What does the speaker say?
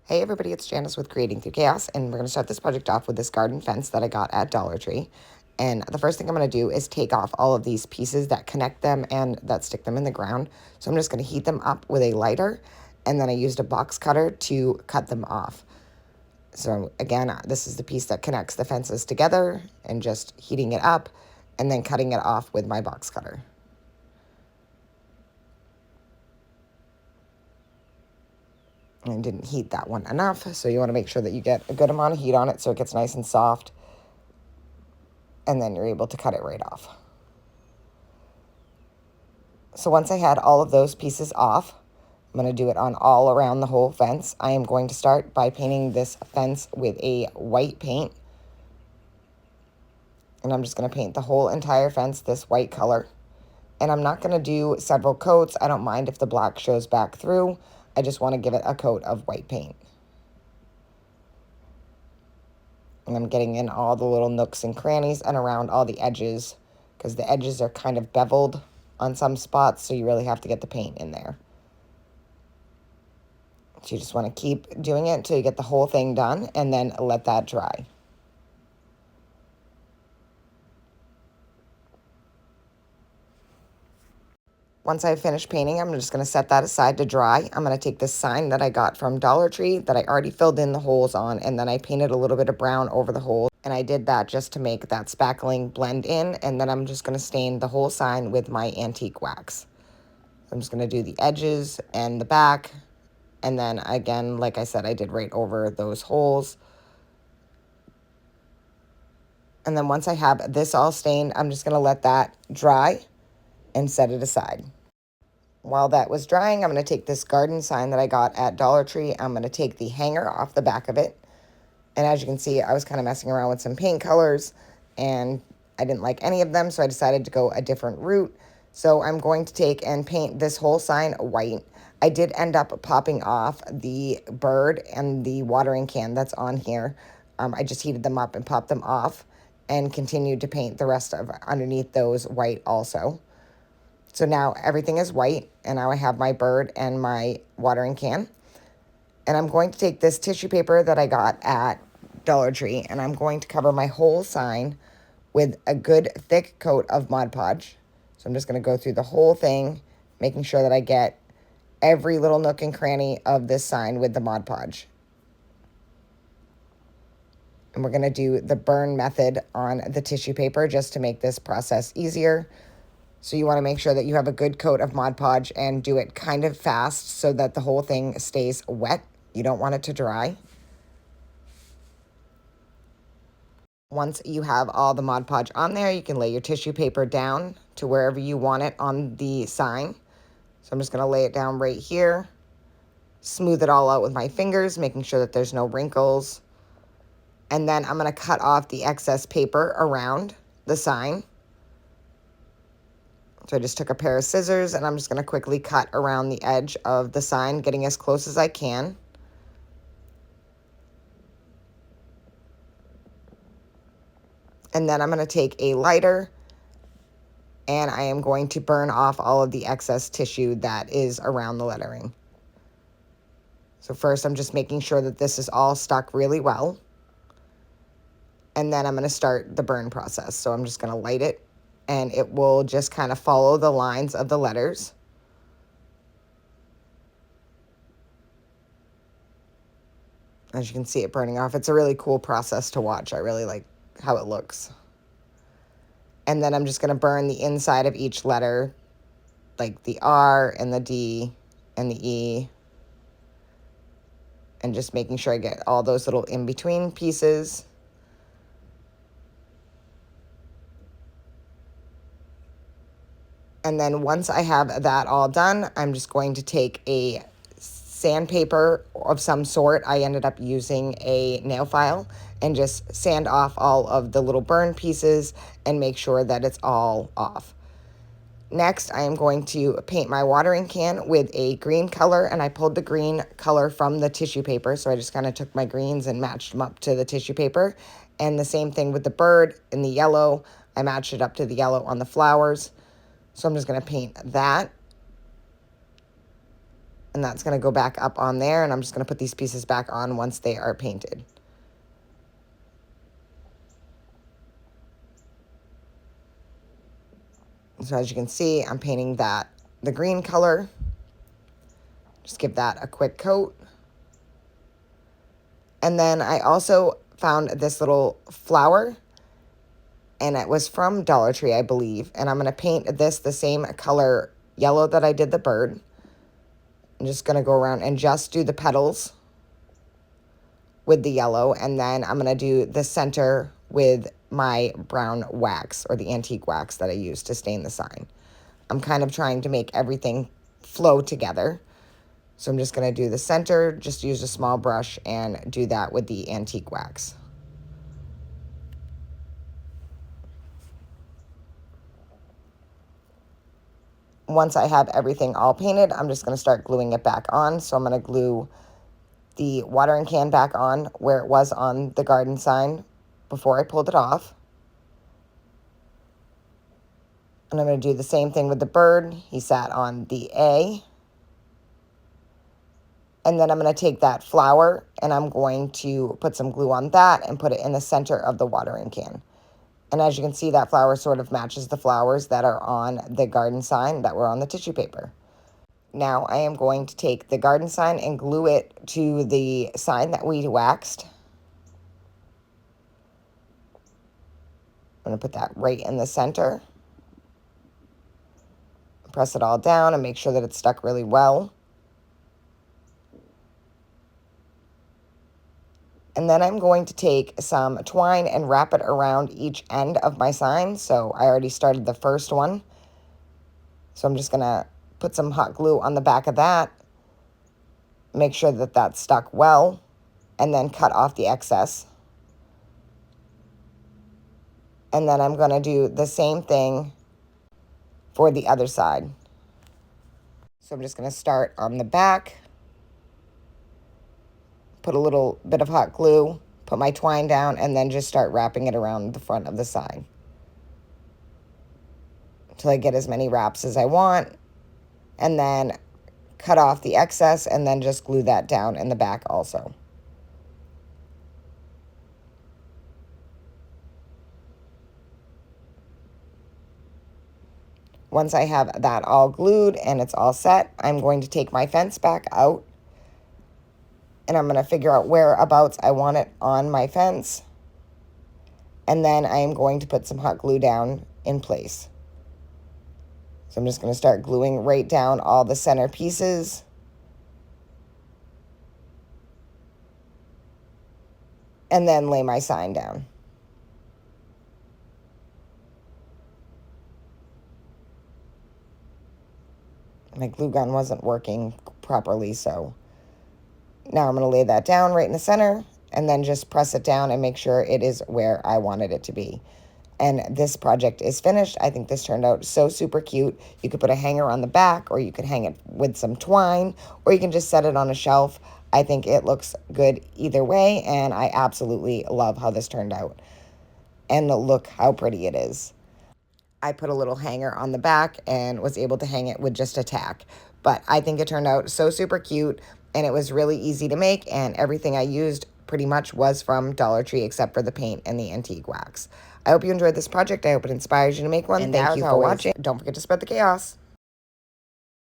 Hey everybody, it's Janice with Creating Through Chaos, and we're going to start this project off with this garden fence that I got at Dollar Tree. And the first thing I'm going to do is take off all of these pieces that connect them and that stick them in the ground. So I'm just going to heat them up with a lighter, and then I used a box cutter to cut them off. So again, this is the piece that connects the fences together, and just heating it up and then cutting it off with my box cutter. And didn't heat that one enough, so you want to make sure that you get a good amount of heat on it so it gets nice and soft, and then you're able to cut it right off. So once I had all of those pieces off, I'm going to do it on all around the whole fence. I am going to start by painting this fence with a white paint, and I'm just going to paint the whole entire fence this white color. And I'm not going to do several coats. I don't mind if the black shows back through. I just want to give it a coat of white paint. And I'm getting in all the little nooks and crannies and around all the edges, because the edges are kind of beveled on some spots, so you really have to get the paint in there. So you just want to keep doing it until you get the whole thing done, and then let that dry. Once I've finished painting, I'm just going to set that aside to dry. I'm going to take this sign that I got from Dollar Tree that I already filled in the holes on, and then I painted a little bit of brown over the holes. And I did that just to make that spackling blend in, and then I'm just going to stain the whole sign with my antique wax. I'm just going to do the edges and the back, and then again, like I said, I did right over those holes. And then once I have this all stained, I'm just going to let that dry and set it aside. While that was drying, I'm going to take this garden sign that I got at Dollar Tree. I'm going to take the hanger off the back of it. And as you can see, I was kind of messing around with some paint colors, and I didn't like any of them, so I decided to go a different route. So I'm going to take and paint this whole sign white. I did end up popping off the bird and the watering can that's on here. I just heated them up and popped them off, and continued to paint the rest of underneath those white also. So now everything is white, and now I have my bird and my watering can. And I'm going to take this tissue paper that I got at Dollar Tree, and I'm going to cover my whole sign with a good thick coat of Mod Podge. So I'm just going to go through the whole thing, making sure that I get every little nook and cranny of this sign with the Mod Podge. And we're going to do the burn method on the tissue paper just to make this process easier. So you want to make sure that you have a good coat of Mod Podge and do it kind of fast so that the whole thing stays wet. You don't want it to dry. Once you have all the Mod Podge on there, you can lay your tissue paper down to wherever you want it on the sign. So I'm just going to lay it down right here. Smooth it all out with my fingers, making sure that there's no wrinkles. And then I'm going to cut off the excess paper around the sign. So I just took a pair of scissors, and I'm just going to quickly cut around the edge of the sign, getting as close as I can. And then I'm going to take a lighter, and I am going to burn off all of the excess tissue that is around the lettering. So first, I'm just making sure that this is all stuck really well. And then I'm going to start the burn process. So I'm just going to light it, and it will just kind of follow the lines of the letters. As you can see it burning off. It's a really cool process to watch. I really like how it looks. And then I'm just going to burn the inside of each letter, like the R and the D and the E. And just making sure I get all those little in-between pieces. And then once I have that all done, I'm just going to take a sandpaper of some sort. I ended up using a nail file, and just sand off all of the little burn pieces and make sure that it's all off. Next, I am going to paint my watering can with a green color, and I pulled the green color from the tissue paper, so I just kind of took my greens and matched them up to the tissue paper. And the same thing with the bird in the yellow. I matched it up to the yellow on the flowers. So I'm just going to paint that. And that's going to go back up on there, and I'm just going to put these pieces back on once they are painted. So as you can see, I'm painting the green color. Just give that a quick coat. And then I also found this little flower, and it was from Dollar Tree, I believe. And I'm going to paint this the same color yellow that I did the bird. I'm just going to go around and just do the petals with the yellow, and then I'm going to do the center with my brown wax, or the antique wax that I used to stain the sign. I'm kind of trying to make everything flow together. So I'm just going to do the center, just use a small brush and do that with the antique wax. Once I have everything all painted, I'm just going to start gluing it back on. So I'm going to glue the watering can back on where it was on the garden sign before I pulled it off. And I'm going to do the same thing with the bird. He sat on the A. And then I'm going to take that flower and I'm going to put some glue on that and put it in the center of the watering can. And as you can see, that flower sort of matches the flowers that are on the garden sign that were on the tissue paper. Now I am going to take the garden sign and glue it to the sign that we waxed. I'm going to put that right in the center. Press it all down and make sure that it's stuck really well. And then I'm going to take some twine and wrap it around each end of my sign. So I already started the first one. So I'm just going to put some hot glue on the back of that. Make sure that that's stuck well. And then cut off the excess. And then I'm going to do the same thing for the other side. So I'm just going to start on the back. Put a little bit of hot glue, put my twine down, and then just start wrapping it around the front of the sign until I get as many wraps as I want, and then cut off the excess and then just glue that down in the back also. Once I have that all glued and it's all set, I'm going to take my fence back out. And I'm going to figure out whereabouts I want it on my fence. And then I am going to put some hot glue down in place. So I'm just going to start gluing right down all the center pieces. And then lay my sign down. My glue gun wasn't working properly, so now I'm going to lay that down right in the center and then just press it down and make sure it is where I wanted it to be. And this project is finished. I think this turned out so super cute. You could put a hanger on the back, or you could hang it with some twine, or you can just set it on a shelf. I think it looks good either way, and I absolutely love how this turned out. And look how pretty it is. I put a little hanger on the back and was able to hang it with just a tack. But I think it turned out so super cute, and it was really easy to make, and everything I used pretty much was from Dollar Tree except for the paint and the antique wax. I hope you enjoyed this project. I hope it inspires you to make one. And thank you for watching. Don't forget to spread the chaos.